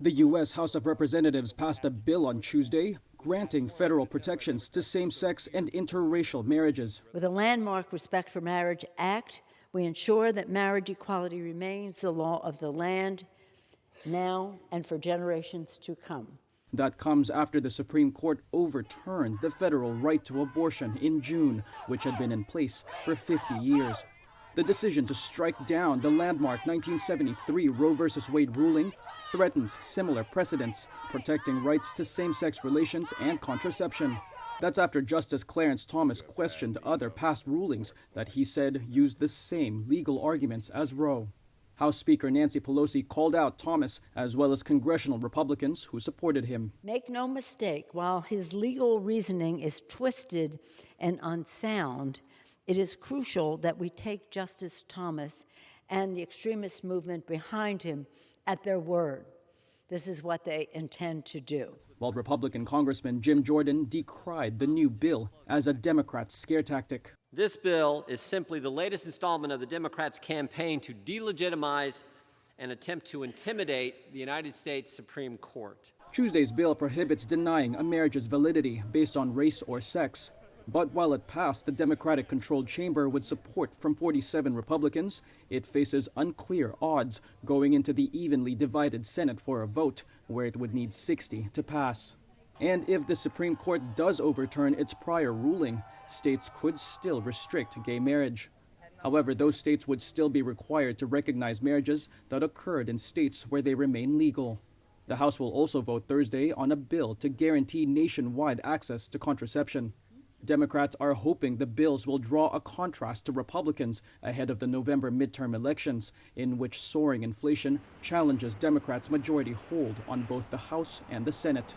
The U.S. House of Representatives passed a bill on Tuesday granting federal protections to same-sex and interracial marriages. With a landmark Respect for Marriage Act, we ensure that marriage equality remains the law of the land now and for generations to come. That comes after the Supreme Court overturned the federal right to abortion in June, which had been in place for 50 years. The decision to strike down the landmark 1973 Roe v. Wade ruling threatens similar precedents, protecting rights to same-sex relations and contraception. That's after Justice Clarence Thomas questioned other past rulings that he said used the same legal arguments as Roe. House Speaker Nancy Pelosi called out Thomas, as well as congressional Republicans who supported him. Make no mistake, while his legal reasoning is twisted and unsound, it is crucial that we take Justice Thomas and the extremist movement behind him at their word. This is what they intend to do. While Republican Congressman Jim Jordan decried the new bill as a Democrat scare tactic. This bill is simply the latest installment of the Democrats' campaign to delegitimize and attempt to intimidate the United States Supreme Court. Tuesday's bill prohibits denying a marriage's validity based on race or sex. But while it passed the Democratic-controlled chamber with support from 47 Republicans, it faces unclear odds going into the evenly divided Senate for a vote, where it would need 60 to pass. And if the Supreme Court does overturn its prior ruling, states could still restrict gay marriage. However, those states would still be required to recognize marriages that occurred in states where they remain legal. The House will also vote Thursday on a bill to guarantee nationwide access to contraception. Democrats are hoping the bills will draw a contrast to Republicans ahead of the November midterm elections, in which soaring inflation challenges Democrats' majority hold on both the House and the Senate.